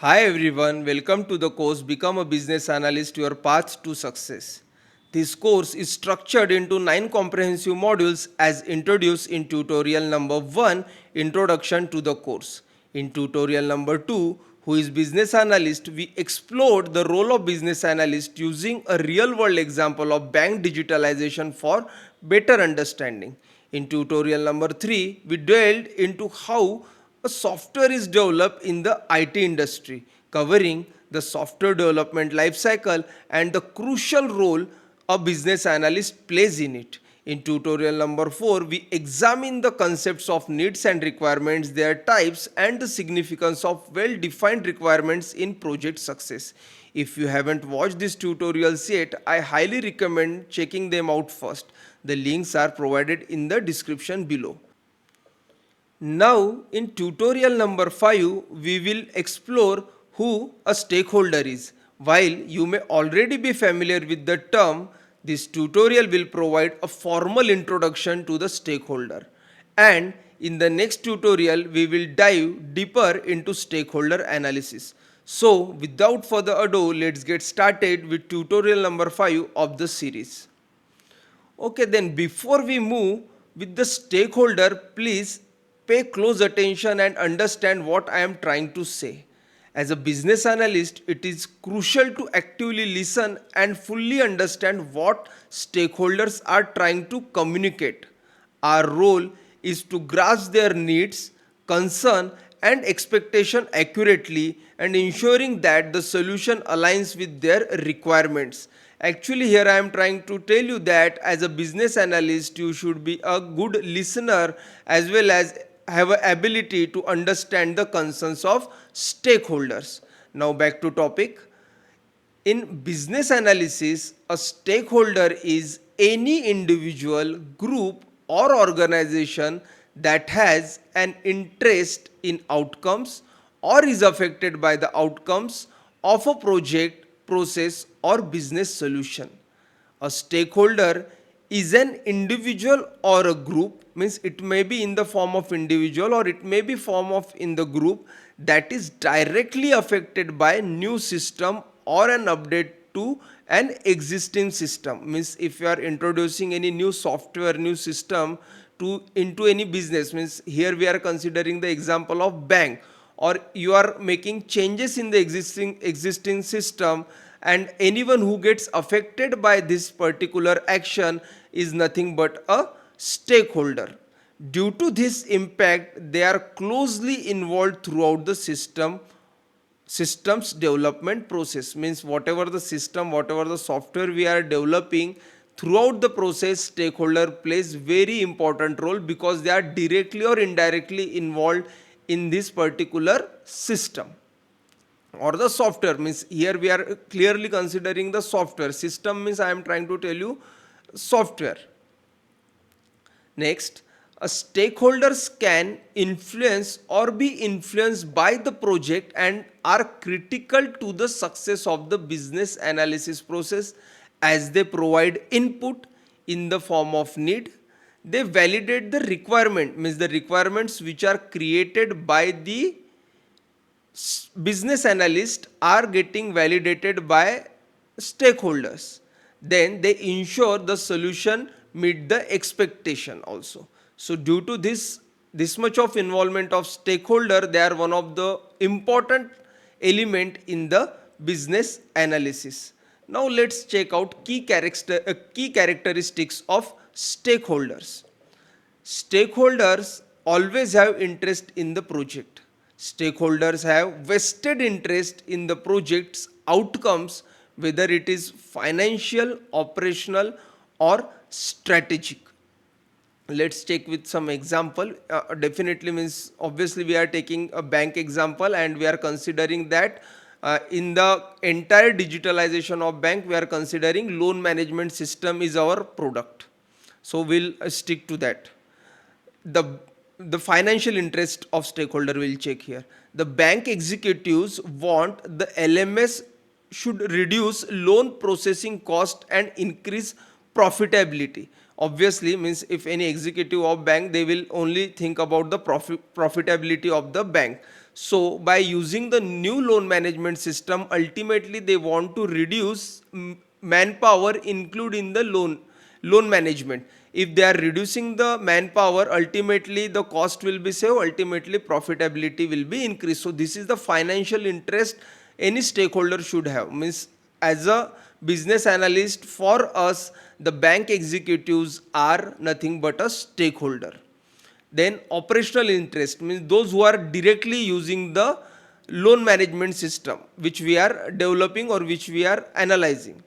Hi everyone, welcome to the course Become a Business Analyst Your Path to Success. This course is structured into 9 comprehensive modules as introduced in tutorial number 1, Introduction to the course. In tutorial number 2, who is Business Analyst, we explored the role of Business Analyst using a real world example of bank digitalization for better understanding. In tutorial number 3, we delved into how a software is developed in the IT industry, covering the software development lifecycle and the crucial role a business analyst plays in it. In tutorial number 4, we examine the concepts of needs and requirements, their types, and the significance of well defined requirements in project success. If you haven't watched these tutorials yet, I highly recommend checking them out first. The links are provided in the description below. Now, in tutorial number 5, we will explore who a stakeholder is. While you may already be familiar with the term, this tutorial will provide a formal introduction to the stakeholder. And in the next tutorial, we will dive deeper into stakeholder analysis. So, without further ado, let's get started with tutorial number 5 of the series. Okay, then before we move with the stakeholder, please pay close attention and understand what I am trying to say. As a business analyst, it is crucial to actively listen and fully understand what stakeholders are trying to communicate. Our role is to grasp their needs, concern, and expectation accurately and ensuring that the solution aligns with their requirements. Actually, here I am trying to tell you that as a business analyst, you should be a good listener as well as have an ability to understand the concerns of stakeholders. Now, back to topic. In business analysis, a stakeholder is any individual, group, or organization that has an interest in outcomes or is affected by the outcomes of a project, process, or business solution. A stakeholder is an individual or a group, means it may be in the form of individual or it may be form of in the group, that is directly affected by new system or an update to an existing system. Means if you are introducing any new software, new system to into any business, means here we are considering the example of bank, or you are making changes in the existing system, and anyone who gets affected by this particular action is nothing but a stakeholder. Due to this impact, they are closely involved throughout the systems development process. Means whatever the system, whatever the software we are developing, throughout the process stakeholder plays very important role because they are directly or indirectly involved in this particular system or the software. Means here we are clearly considering the software. System means I am trying to tell you software. Next, stakeholders can influence or be influenced by the project and are critical to the success of the business analysis process as they provide input in the form of need. They validate the requirement, means the requirements which are created by the business analyst are getting validated by stakeholders. Then they ensure the solution meet the expectation also. So due to this much of involvement of stakeholder, they are one of the important element in the business analysis. Now let's check out key characteristics of stakeholders. Stakeholders always have interest in the project. Stakeholders have vested interest in the project's outcomes, whether it is financial, operational, or strategic. Let's check with some example. Definitely means obviously we are taking a bank example and we are considering that in the entire digitalization of bank, we are considering loan management system is our product. So we'll stick to that. The financial interest of stakeholder will check here. The bank executives want the LMS should reduce loan processing cost and increase profitability. Obviously means if any executive of bank, they will only think about the profitability of the bank. So by using the new loan management system, ultimately they want to reduce manpower include in the loan management. If they are reducing the manpower, ultimately the cost will be saved, ultimately profitability will be increased. So this is the financial interest any stakeholder should have. Means as a business analyst, for us the bank executives are nothing but a stakeholder. Then operational interest means those who are directly using the loan management system which we are developing or which we are analyzing.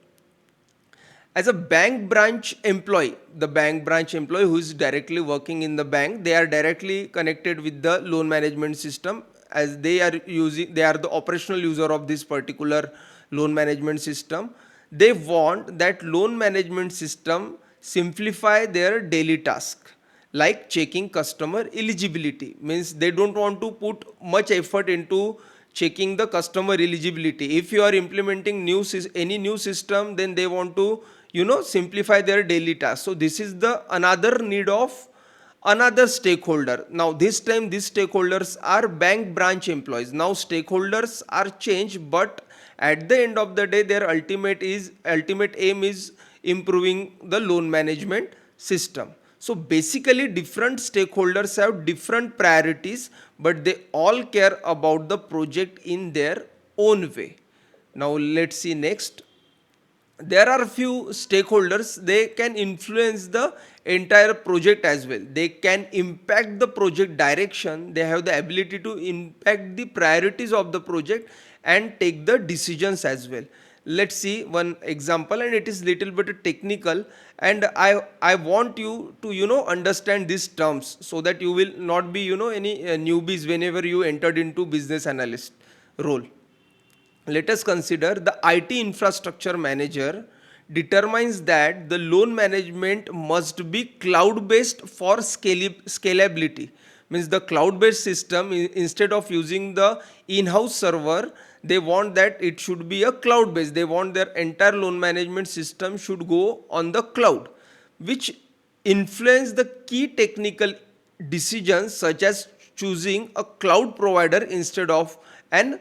As a bank branch employee, the bank branch employee who is directly working in the bank, they are directly connected with the loan management system, as they are the operational user of this particular loan management system. They want that loan management system simplify their daily task, like checking customer eligibility. Means they don't want to put much effort into checking the customer eligibility. If you are implementing any new system, then they want to simplify their daily tasks. So this is the another need of another stakeholder. Now this time these stakeholders are bank branch employees. Now stakeholders are changed, but at the end of the day their ultimate aim is improving the loan management system. So basically different stakeholders have different priorities, but they all care about the project in their own way. Now let's see next. There are few stakeholders, they can influence the entire project as well. They can impact the project direction, they have the ability to impact the priorities of the project and take the decisions as well. Let's see one example, and it is little bit technical, and I want you to understand these terms so that you will not be any newbies whenever you entered into business analyst role. Let us consider the IT infrastructure manager determines that the loan management must be cloud based for scalability. Means the cloud based system, instead of using the in house server, they want that it should be a cloud based. They want their entire loan management system should go on the cloud, which influence the key technical decisions such as choosing a cloud provider instead of an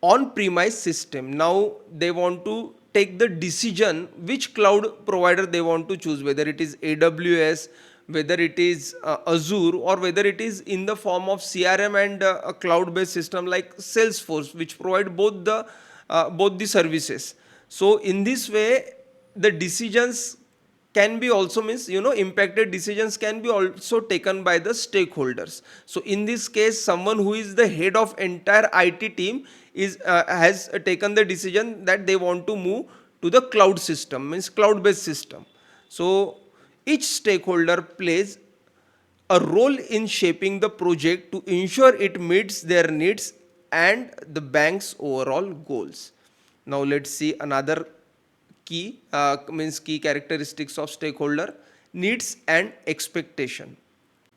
on-premise system. Now they want to take the decision which cloud provider they want to choose, whether it is AWS, whether it is Azure, or whether it is in the form of CRM and a cloud-based system like Salesforce, which provide both the services. So in this way, the decisions can be also means impacted decisions can be also taken by the stakeholders. So in this case, someone who is the head of entire IT team is has taken the decision that they want to move to the cloud system, means cloud based system. So each stakeholder plays a role in shaping the project to ensure it meets their needs and the bank's overall goals. Now let's see another key characteristics of stakeholder: needs and expectation.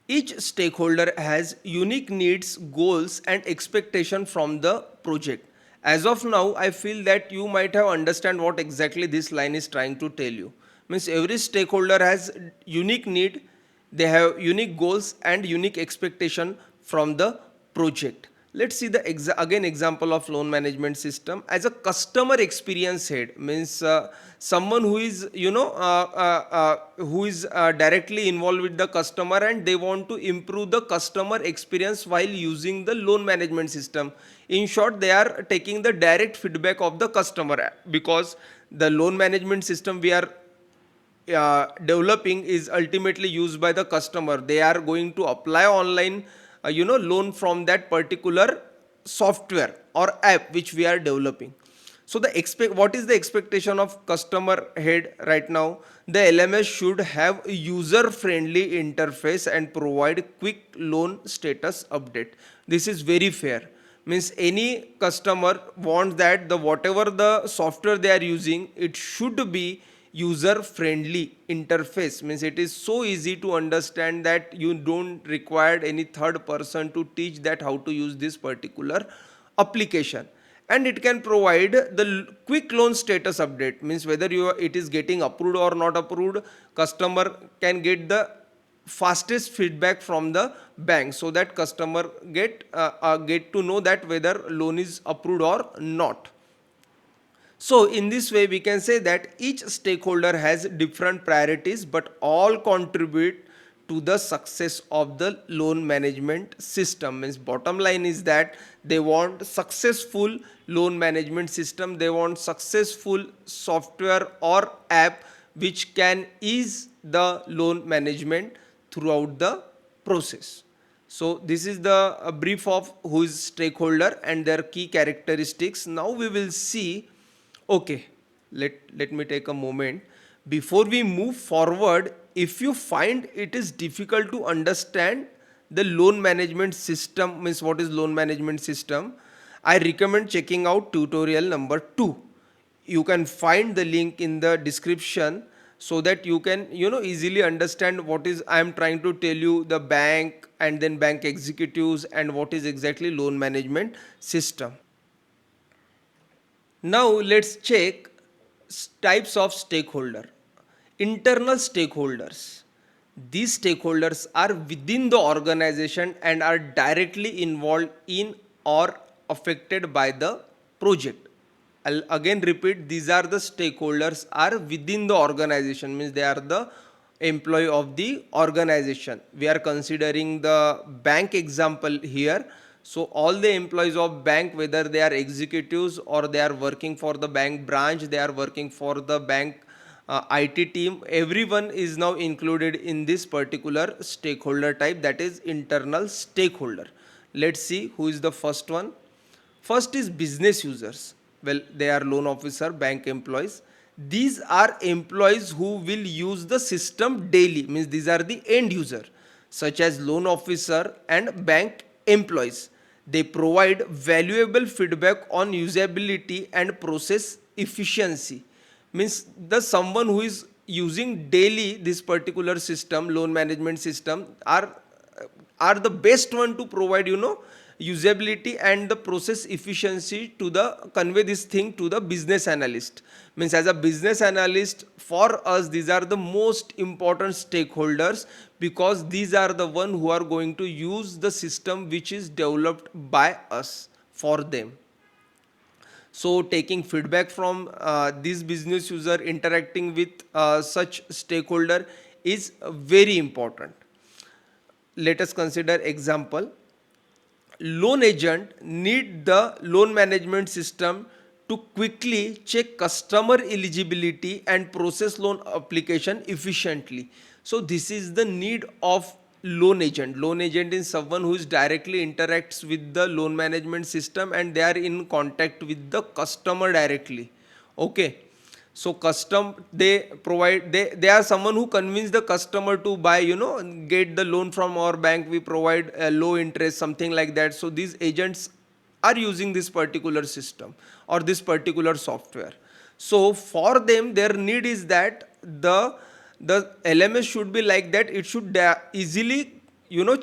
Each stakeholder has unique needs, goals and expectation from the project. As of now, I feel that you might have understand what exactly this line is trying to tell you. Means every stakeholder has unique need, they have unique goals and unique expectation from the project. Let's see the again example of loan management system. As a customer experience head, means someone who is directly involved with the customer, and they want to improve the customer experience while using the loan management system. In short, they are taking the direct feedback of the customer, because the loan management system we are developing is ultimately used by the customer. They are going to apply online loan from that particular software or app which we are developing. So what is the expectation of customer head right now? The LMS should have a user friendly interface and provide quick loan status update. This is very fair. Means any customer wants that the whatever the software they are using, it should be user friendly interface. Means it is so easy to understand that you don't require any third person to teach that how to use this particular application. And it can provide the quick loan status update, means whether it is getting approved or not approved, customer can get the fastest feedback from the bank, so that customer get to know that whether loan is approved or not. So in this way we can say that each stakeholder has different priorities but all contribute to the success of the loan management system. Means bottom line is that they want successful loan management system, they want successful software or app which can ease the loan management throughout the process. So this is the brief of who is stakeholder and their key characteristics. Now we will see. Okay, let me take a moment. Before we move forward, if you find it is difficult to understand the loan management system, means what is loan management system, I recommend checking out tutorial number 2. You can find the link in the description so that you can easily understand what is I am trying to tell you, the bank and then bank executives and what is exactly loan management system. Now let's check types of stakeholder. Internal stakeholders. These stakeholders are within the organization and are directly involved in or affected by the project. I'll again repeat, these are the stakeholders are within the organization, means they are the employee of the organization. We are considering the bank example here. So all the employees of bank, whether they are executives or they are working for the bank branch, they are working for the bank IT team, everyone is now included in this particular stakeholder type, that is internal stakeholder. Let's see who is the first one. First is business users. Well, they are loan officer, bank employees. These are employees who will use the system daily, means these are the end user, such as loan officer and bank employees. They provide valuable feedback on usability and process efficiency. Means the someone who is using daily this particular system, loan management system, are the best one to provide usability and the process efficiency to the convey this thing to the business analyst. Means as a business analyst, for us these are the most important stakeholders, because these are the one who are going to use the system which is developed by us for them. So taking feedback from this business user, interacting with such stakeholder is very important. Let us consider example. Loan agent need the loan management system to quickly check customer eligibility and process loan application efficiently. So this is the need of loan agent. Loan agent is someone who is directly interacts with the loan management system and they are in contact with the customer directly. Okay. So they provide, they are someone who convince the customer to buy, get the loan from our bank, we provide a low interest, something like that. So these agents are using this particular system or this particular software. So for them their need is that the LMS should be like that, it should easily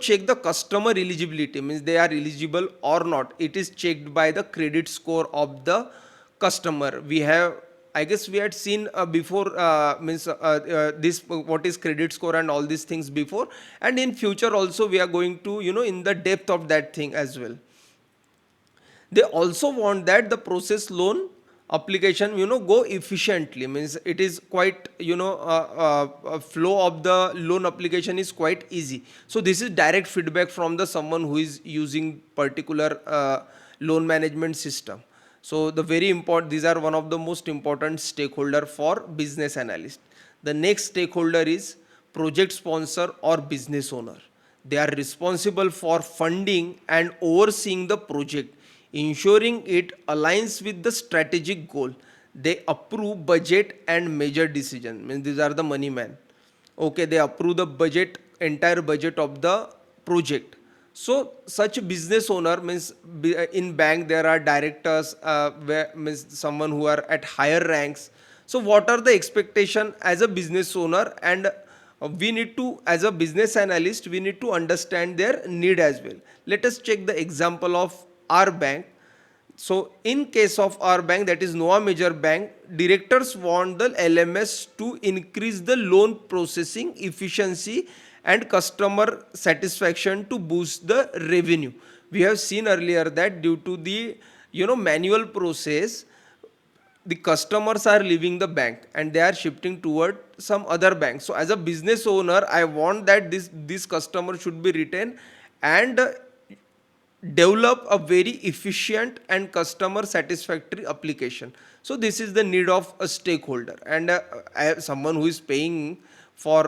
check the customer eligibility, means they are eligible or not. It is checked by the credit score of the customer. I guess we had seen before, this what is credit score and all these things before, and in future also we are going to in the depth of that thing as well. They also want that the process loan application go efficiently, means it is quite flow of the loan application is quite easy. So this is direct feedback from the someone who is using particular loan management system. So the very important, these are one of the most important stakeholder for business analyst. The next stakeholder is project sponsor or business owner. They are responsible for funding and overseeing the project, ensuring it aligns with the strategic goal. They approve budget and major decision. Means these are the money man. Okay, they approve the budget, entire budget of the project. So such a business owner, means in bank there are directors, means someone who are at higher ranks. So what are the expectation as a business owner, and we need to, as a business analyst, we need to understand their need as well. Let us check the example of our bank. So in case of our bank, that is Noah Major Bank, directors want the LMS to increase the loan processing efficiency and customer satisfaction to boost the revenue. We have seen earlier that due to the manual process, the customers are leaving the bank and they are shifting toward some other bank. So as a business owner, I want that this customer should be retained and develop a very efficient and customer satisfactory application. So this is the need of a stakeholder, and someone who is paying for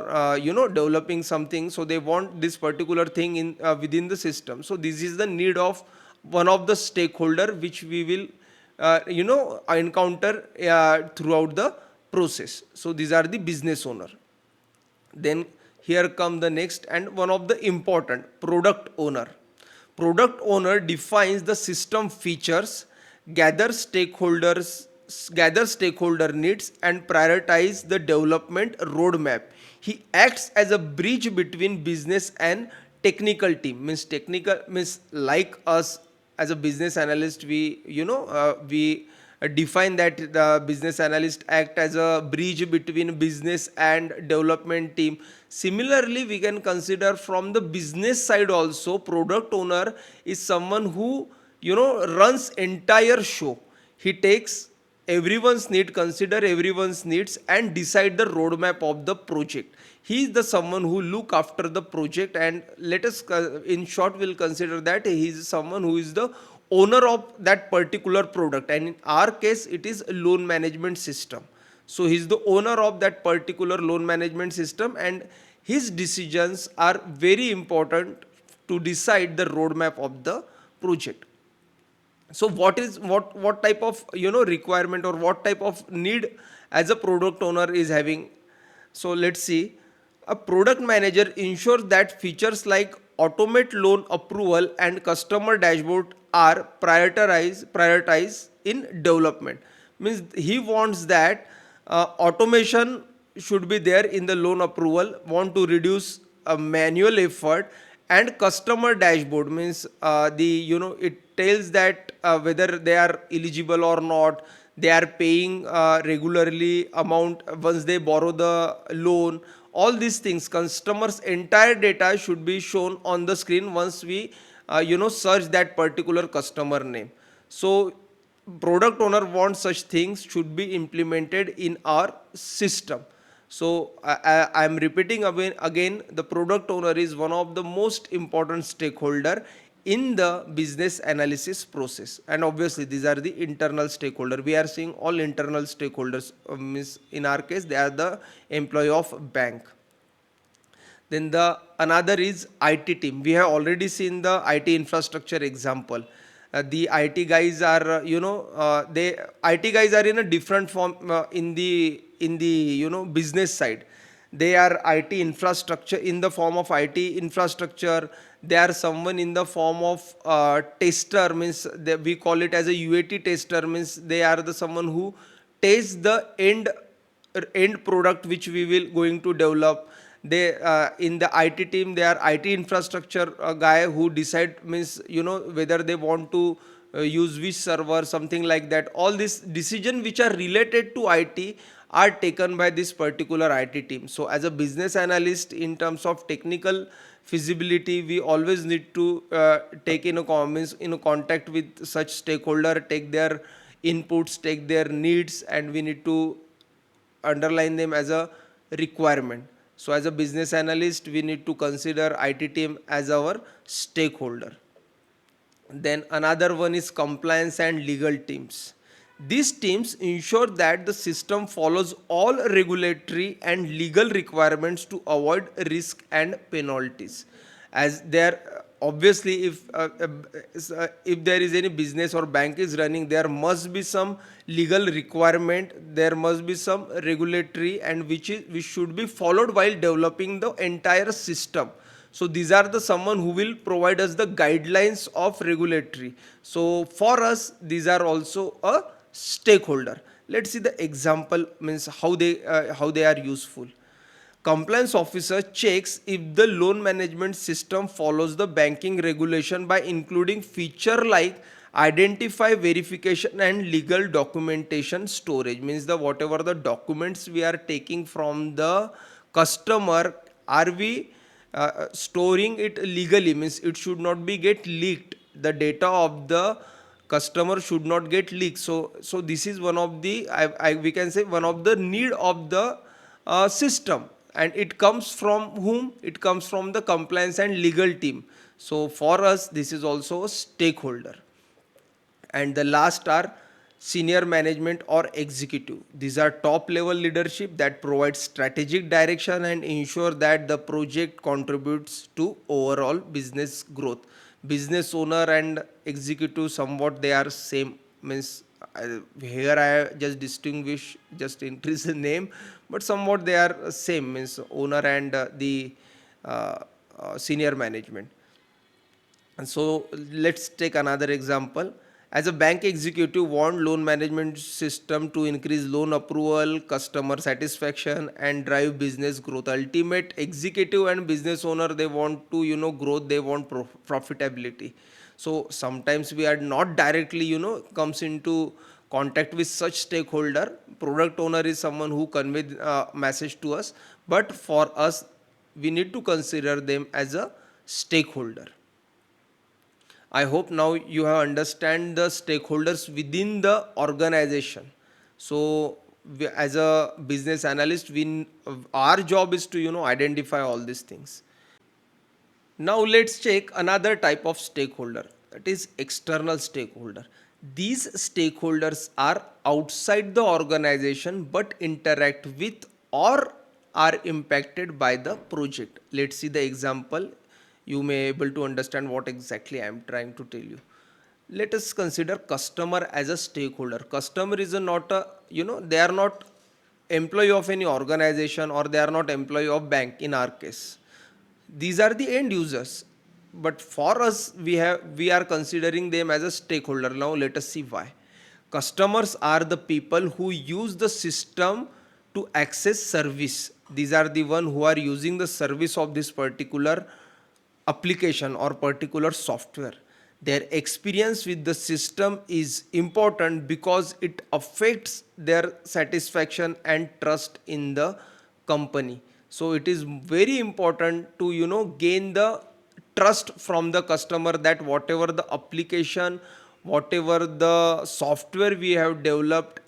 developing something, so they want this particular thing in within the system. So this is the need of one of the stakeholder which we will encounter throughout the process. So these are the business owner. Then here come the next and one of the important, product owner. Product owner defines the system features, gather stakeholders, gather stakeholder needs, and prioritize the development roadmap. He acts as a bridge between business and technical team. Means technical means like us as a business analyst, we define that the business analyst act as a bridge between business and development team. Similarly, we can consider from the business side also, product owner is someone who runs entire show. He takes everyone's need, consider everyone's needs, and decide the roadmap of the project. He is the someone who look after the project, and let us in short will consider that he is someone who is the owner of that particular product, and in our case it is a loan management system. So he is the owner of that particular loan management system, and his decisions are very important to decide the roadmap of the project. So what type of requirement or what type of need as a product owner is having? So let's see. A product manager ensures that features like automate loan approval and customer dashboard are prioritized in development. Means he wants that automation should be there in the loan approval, want to reduce manual effort, and customer dashboard means it tells that whether they are eligible or not, they are paying regularly amount once they borrow the loan. All these things, customers entire data should be shown on the screen once we search that particular customer name. So product owner wants such things should be implemented in our system. So I am repeating again, the product owner is one of the most important stakeholder in the business analysis process. And obviously these are the internal stakeholder. We are seeing all internal stakeholders. Means in our case they are the employee of bank. Then the another is IT team. We have already seen the IT infrastructure example. The IT guys are they IT guys are in a different form in the business side. They are IT infrastructure in the form of IT infrastructure. They are someone in the form of tester, means we call it as a UAT tester, means they are the someone who tests the end product which we will going to develop. They in the IT team, they are IT infrastructure guy who decide, means whether they want to use which server, something like that. All these decision which are related to IT are taken by this particular IT team. So as a business analyst, in terms of technical feasibility, we always need to take in a comments in a contact with such stakeholder, take their inputs, take their needs, and we need to underline them as a requirement. So as a business analyst, we need to consider IT team as our stakeholder. Then another one is compliance and legal teams. These teams ensure that the system follows all regulatory and legal requirements to avoid risk and penalties. As there obviously, if there is any business or bank is running, there must be some legal requirement, there must be some regulatory, and which should be followed while developing the entire system. So these are the someone who will provide us the guidelines of regulatory. So for us, these are also a stakeholder. Let's see the example, means how they are useful. Compliance officer checks if the loan management system follows the banking regulation by including feature like identify verification and legal documentation storage. Means the whatever the documents we are taking from the customer, are we storing it legally, means it should not be get leaked. The data of the customer should not get leaked. So this is one of the, we can say, one of the need of the system. And it comes from whom? It comes from the compliance and legal team. So for us, this is also a stakeholder. And the last are senior management or executive. These are top level leadership that provides strategic direction and ensure that the project contributes to overall business growth. Business owner and executive, somewhat they are same, means here I just distinguish, just increase the name, but somewhat they are same, means owner and the senior management. And so let's take another example. As a bank executive want loan management system to increase loan approval, customer satisfaction and drive business growth. Ultimate executive and business owner, they want to, growth, they want profitability. So sometimes we are not directly, comes into contact with such stakeholder. Product owner is someone who convey message to us, but for us, we need to consider them as a stakeholder. I hope now you have understand the stakeholders within the organization. So as a business analyst, our job is to identify all these things. Now let's check another type of stakeholder, that is external stakeholder. These stakeholders are outside the organization but interact with or are impacted by the project. Let's see the example. You may able to understand what exactly I am trying to tell you. Let us consider customer as a stakeholder. Customer is not a, they are not employee of any organization, or they are not employee of bank in our case. These are the end users, but for us, we are considering them as a stakeholder. Now let us see why. Customers are the people who use the system to access service. These are the one who are using the service of this particular application or particular software. Their experience with the system is important because it affects their satisfaction and trust in the company. So it is very important to gain the trust from the customer, that whatever the application, whatever the software we have developed,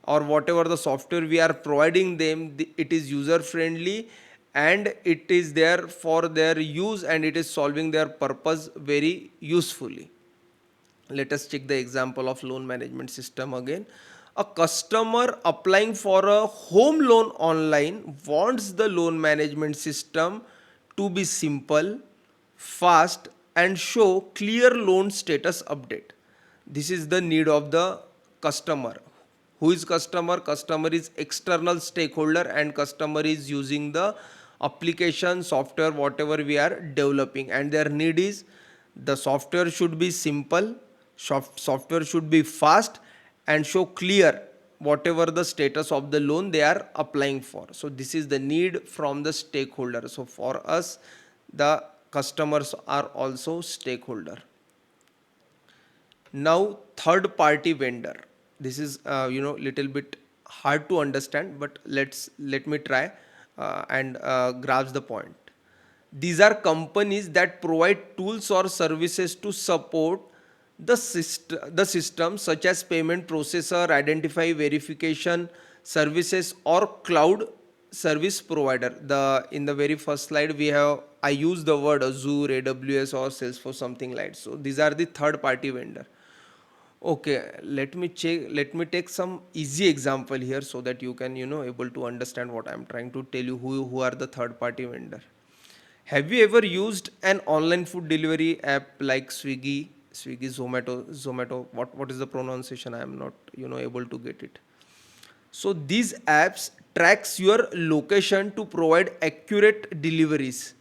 or whatever the software we are providing them, it is user friendly and it is there for their use, and it is solving their purpose very usefully. Let us check the example of loan management system again. A customer applying for a home loan online wants the loan management system to be simple, fast, and show clear loan status update. This is the need of the customer. Who is customer? Customer is external stakeholder, and customer is using the application, software, whatever we are developing, and their need is the software should be simple, software should be fast, and show clear whatever the status of the loan they are applying for. So this is the need from the stakeholder. So for us, the customers are also stakeholder. Now third party vendor. This is little bit hard to understand, but let me try and grasp the point. These are companies that provide tools or services to support the system, such as payment processor, identify verification services, or cloud service provider. In the very first slide I use the word Azure, AWS, or Salesforce, something like. So these are the third party vendor. Okay, let me take some easy example here so that you can able to understand what I am trying to tell you, who are the third party vendor. Have you ever used an online food delivery app like Swiggy, Zomato? What is the pronunciation? I am not able to get it. So these apps tracks your location to provide accurate deliveries.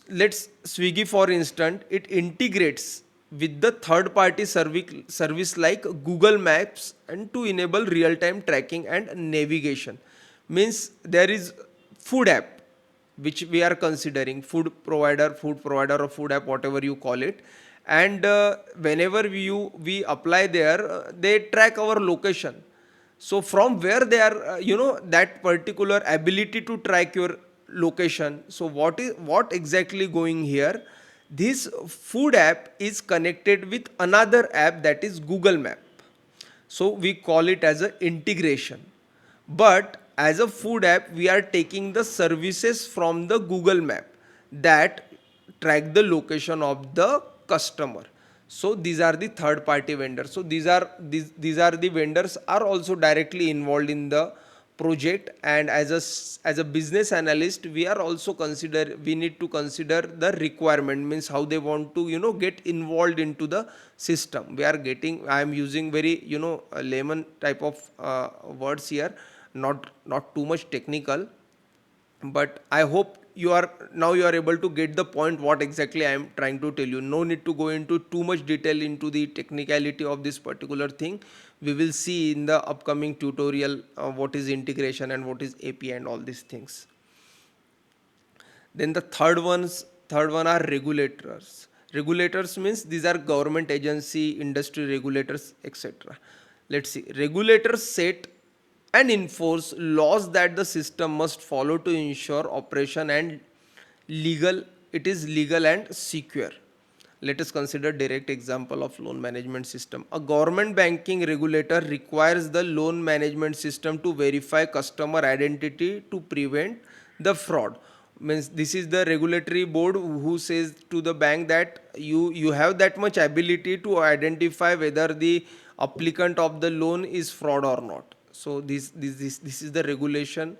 Let's Swiggy for instance, it integrates with the third party service like Google Maps, and to enable real time tracking and navigation. Means there is food app which we are considering, food provider or food app, whatever you call it, and whenever we apply there, they track our location. So from where they are that particular ability to track your location. So what exactly going here? This food app is connected with another app, that is Google Map. So we call it as an integration. But as a food app, we are taking the services from the Google Map that track the location of the customer. So these are the third party vendors. So these are the vendors are also directly involved in the project. And as a business analyst, we need to consider the requirement, means how they want to get involved into the system. I am using very layman type of words here, not too much technical, but I hope you are able to get the point what exactly I am trying to tell you. No need to go into too much detail into the technicality of this particular thing. We will see in the upcoming tutorial what is integration and what is API and all these things. Then the third one are regulators. Regulators means these are government agency, industry regulators, etc. Let's see. Regulators set and enforce laws that the system must follow to ensure operation and legal it is legal and secure. Let us consider direct example of loan management system. A government banking regulator requires the loan management system to verify customer identity to prevent the fraud. Means this is the regulatory board who says to the bank that you have that much ability to identify whether the applicant of the loan is fraud or not. So this is the regulation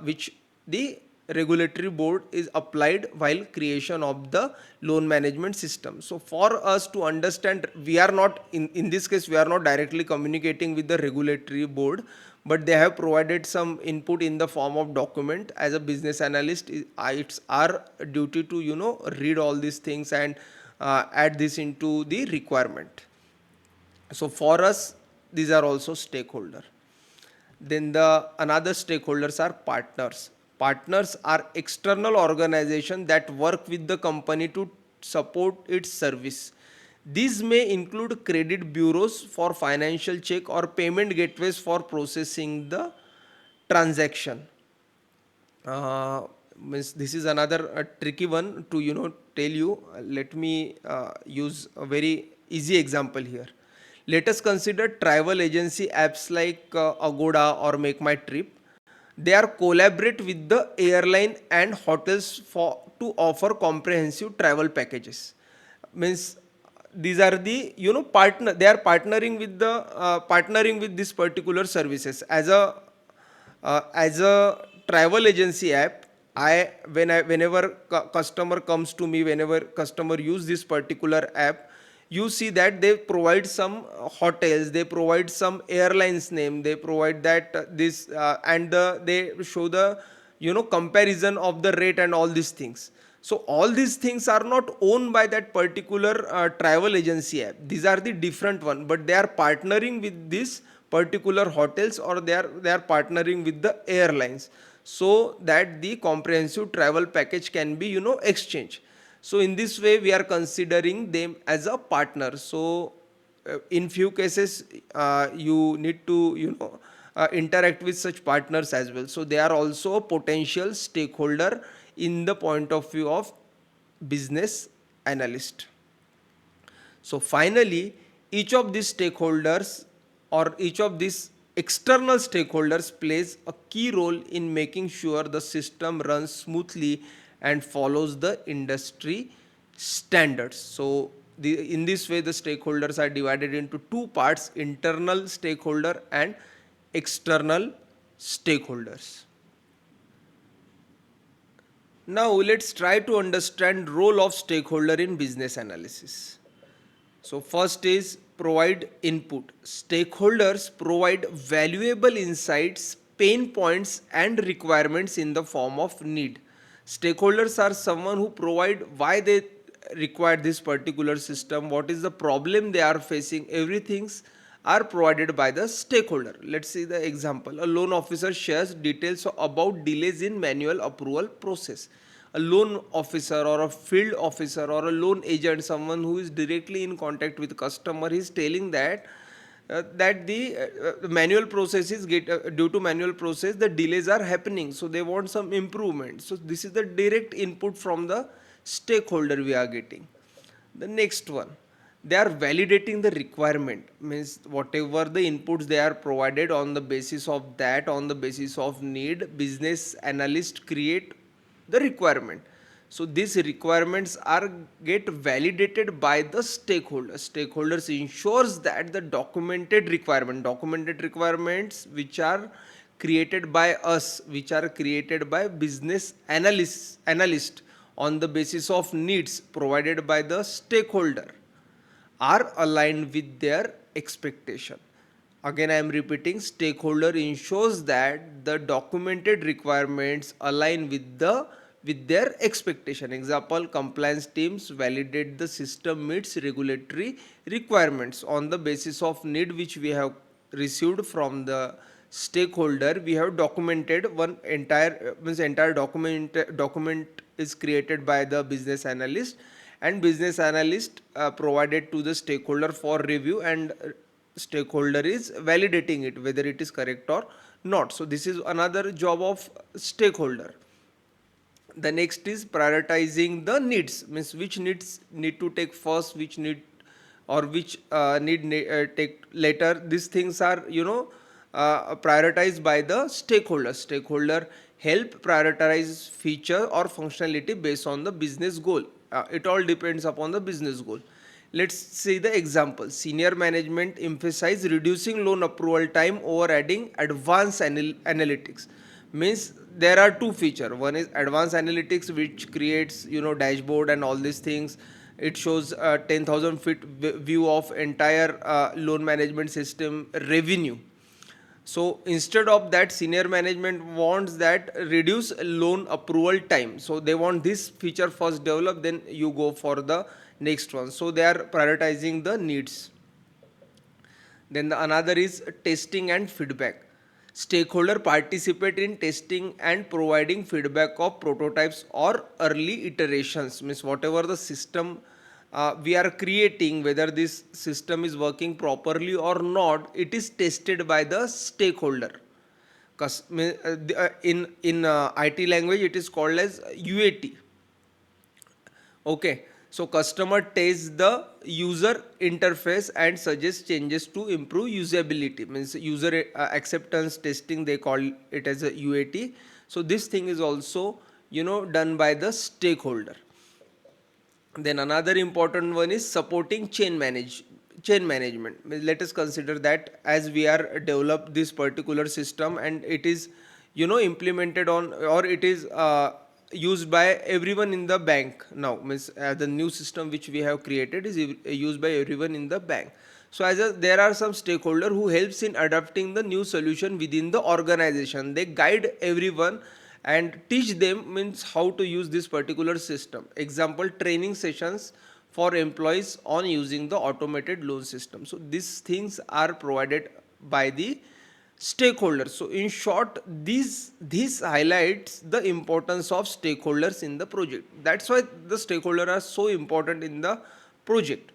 which the regulatory board is applied while creation of the loan management system. So for us to understand, we are not in this case we are not directly communicating with the regulatory board, but they have provided some input in the form of document. As a business analyst, it's our duty to read all these things and add this into the requirement. So for us, these are also stakeholder. Then the another stakeholders are partners. Partners are external organization that work with the company to support its service. These may include credit bureaus for financial check or payment gateways for processing the transaction. Means this is another tricky one to tell you. Let me use a very easy example here. Let us consider travel agency apps like Agoda or Make My Trip. They are collaborate with the airline and hotels for to offer comprehensive travel packages. Means these are the partner, they are partnering with this particular services. As a travel agency app, whenever customer comes to me, whenever customer use this particular app, you see that they provide some hotels, they provide some airlines name, they provide that this and they show the comparison of the rate and all these things. So all these things are not owned by that particular travel agency app. These are the different one, but they are partnering with this particular hotels, or they are partnering with the airlines, so that the comprehensive travel package can be exchanged. So in this way we are considering them as a partner. So in few cases you need to interact with such partners as well. So they are also a potential stakeholder in the point of view of business analyst. So finally, each of these stakeholders or each of these external stakeholders plays a key role in making sure the system runs smoothly and follows the industry standards. So in this way the stakeholders are divided into two parts: internal stakeholder and external stakeholders. Now let's try to understand role of stakeholder in business analysis. So first is provide input. Stakeholders provide valuable insights, pain points and requirements in the form of need. Stakeholders are someone who provide why they require this particular system, what is the problem they are facing. Everything are provided by the stakeholder. Let's see the example. A loan officer shares details about delays in manual approval process. A loan officer or a field officer or a loan agent, someone who is directly in contact with customer, is telling that that the manual processes get due to manual process the delays are happening, so they want some improvement. So this is the direct input from the stakeholder we are getting. The next one, they are validating the requirement, means whatever the inputs they are provided, on the basis of that, on the basis of need, business analyst create the requirement. So these requirements are get validated by the stakeholders. Stakeholders ensures that the documented requirements which are created by us, which are created by business analyst on the basis of needs provided by the stakeholder, are aligned with their expectation. Again, I am repeating, stakeholder ensures that the documented requirements align with their expectation. Example, compliance teams validate the system meets regulatory requirements on the basis of need which we have received from the stakeholder. We have documented one entire means entire document is created by the business analyst, and business analyst provided to the stakeholder for review, and stakeholder is validating it whether it is correct or not. So this is another job of stakeholder. The next is prioritizing the needs, means which needs need to take first, which need or which take later. These things are prioritized by the stakeholder help prioritize feature or functionality based on the business goal. It all depends upon the business goal. Let's see the example. Senior management emphasize reducing loan approval time over adding advanced analytics. Means there are two feature. One is advanced analytics, which creates dashboard and all these things. It shows 10,000 feet view of entire loan management system revenue. So instead of that, senior management wants that reduce loan approval time. So they want this feature first develop, then you go for the next one. So they are prioritizing the needs. Then the another is testing and feedback. Stakeholder participate in testing and providing feedback of prototypes or early iterations. Means whatever the system we are creating, whether this system is working properly or not, it is tested by the stakeholder. In IT language, it is called as UAT. Okay, so customer tests the user interface and suggests changes to improve usability. Means user acceptance testing, they call it as a UAT. So this thing is also done by the stakeholder. Then another important one is supporting chain management. Let us consider that as we are developed this particular system, and it is implemented on, or it is used by everyone in the bank now. Means the new system which we have created is used by everyone in the bank. So there are some stakeholder who helps in adapting the new solution within the organization. They guide everyone and teach them, means how to use this particular system. Example, training sessions for employees on using the automated loan system. So these things are provided by the stakeholders. So in short, this highlights the importance of stakeholders in the project. That's why the stakeholders are so important in the project.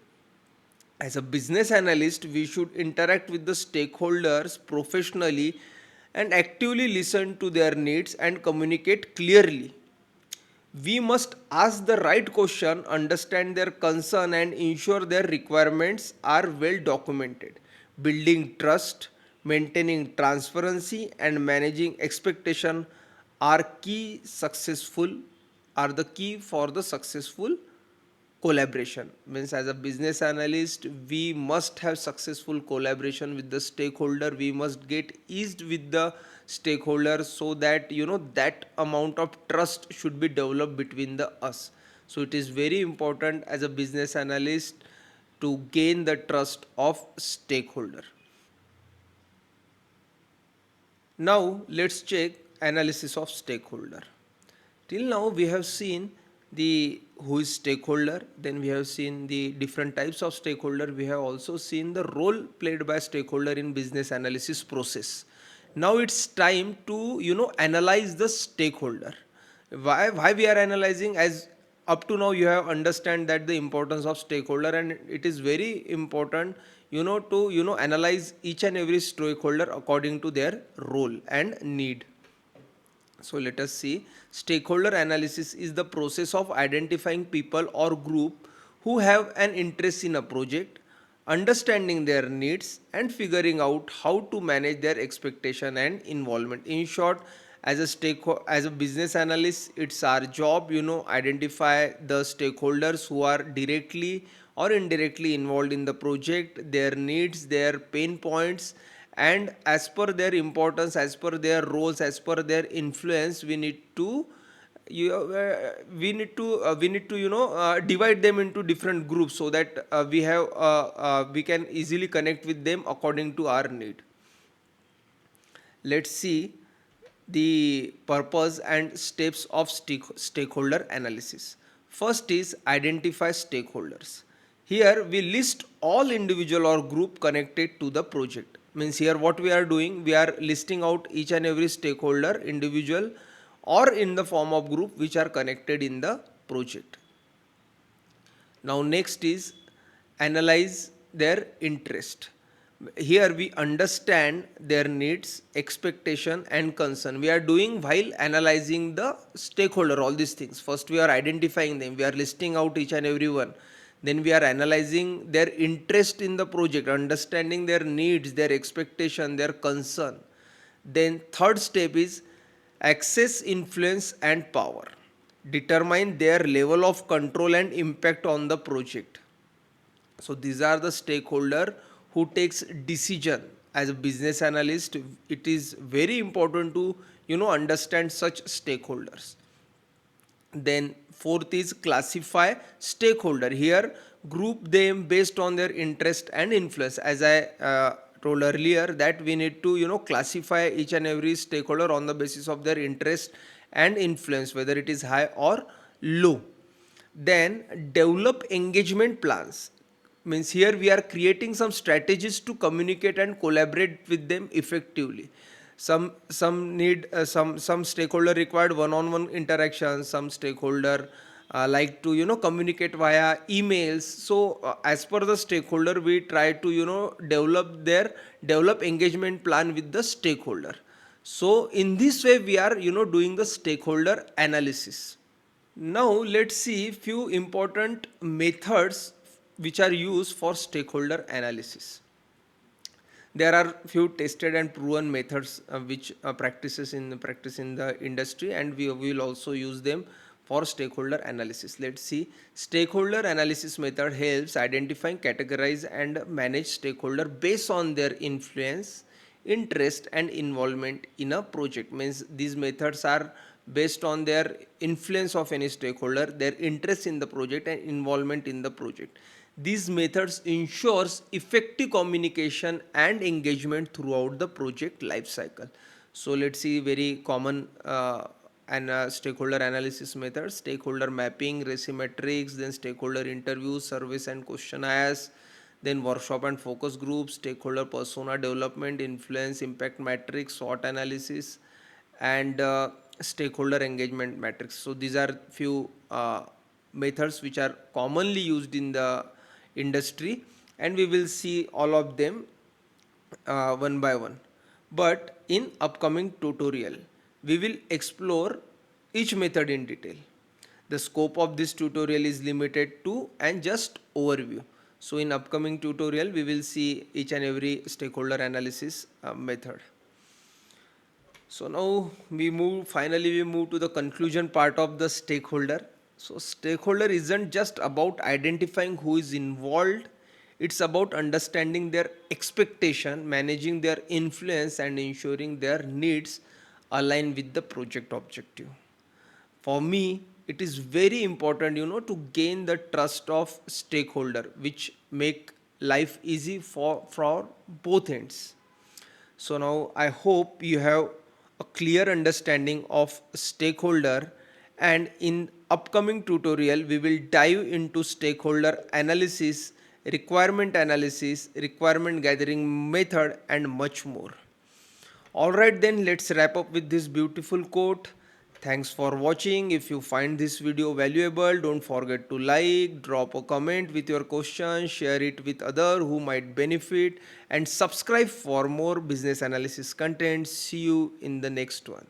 As a business analyst, we should interact with the stakeholders professionally and actively listen to their needs and communicate clearly. We must ask the right question, understand their concern, and ensure their requirements are well documented. Building trust, maintaining transparency, and managing expectation are the key for the successful collaboration. Means as a business analyst, we must have successful collaboration with the stakeholder. We must get eased with the stakeholder, so that that amount of trust should be developed between the us. So it is very important as a business analyst to gain the trust of stakeholder. Now let's check analysis of stakeholder. Till now we have seen the who is stakeholder, then we have seen the different types of stakeholder, we have also seen the role played by stakeholder in business analysis process. Now it's time to analyze the stakeholder. Why we are analyzing? As up to now you have understand that the importance of stakeholder, and it is very important to analyze each and every stakeholder according to their role and need. So let us see. Stakeholder analysis is the process of identifying people or group who have an interest in a project, understanding their needs and figuring out how to manage their expectation and involvement. In short, as a business analyst, it's our job, identify the stakeholders who are directly or indirectly involved in the project, their needs, their pain points, and as per their importance, as per their roles, as per their influence, we need to divide them into different groups, so that we can easily connect with them according to our need. Let's see the purpose and steps of stakeholder analysis. First is identify stakeholders. Here we list all individual or group connected to the project. Means here what we are doing, we are listing out each and every stakeholder, individual or in the form of group, which are connected in the project. Now next is analyze their interest. Here we understand their needs, expectation and concern. We are doing while analyzing the stakeholder, all these things. First we are identifying them, we are listing out each and every one. Then we are analyzing their interest in the project, understanding their needs, their expectation, their concern. Then third step is access, influence and power. Determine their level of control and impact on the project. So these are the stakeholder who takes decision. As a business analyst, it is very important to understand such stakeholders. Then fourth is classify stakeholder. Here group them based on their interest and influence. As I told earlier, that we need to classify each and every stakeholder on the basis of their interest and influence, whether it is high or low. Then develop engagement plans. Means here we are creating some strategies to communicate and collaborate with them effectively. Some need some stakeholder required one-on-one interaction, some stakeholder like to communicate via emails. So as per the stakeholder, we try to develop engagement plan with the stakeholder. So in this way we are doing the stakeholder analysis. Now let's see few important methods which are used for stakeholder analysis. There are few tested and proven methods which practice in the industry, and we will also use them for stakeholder analysis. Let's see. Stakeholder analysis method helps identify, categorize and manage stakeholder based on their influence, interest and involvement in a project. Means these methods are based on their influence of any stakeholder, their interest in the project and involvement in the project. These methods ensures effective communication and engagement throughout the project life cycle. So let's see very common stakeholder analysis methods: stakeholder mapping, metrics, then stakeholder interviews, surveys and questionnaires, then workshop and focus groups, stakeholder persona development, influence impact matrix, SWOT analysis, and stakeholder engagement matrix. So these are few methods which are commonly used in the industry, and we will see all of them one by one. But in upcoming tutorial, we will explore each method in detail. The scope of this tutorial is limited to and just overview. So in upcoming tutorial, we will see each and every stakeholder analysis method. So now finally we move to the conclusion part of the stakeholder. So stakeholder isn't just about identifying who is involved, it's about understanding their expectation, managing their influence and ensuring their needs align with the project objective. For me, it is very important to gain the trust of stakeholder, which make life easy for both ends. So now I hope you have a clear understanding of stakeholder, and in upcoming tutorial we will dive into stakeholder analysis, requirement gathering method and much more. Alright then, let's wrap up with this beautiful quote. Thanks for watching. If you find this video valuable, don't forget to like, drop a comment with your question, share it with others who might benefit, and subscribe for more business analysis content. See you in the next one.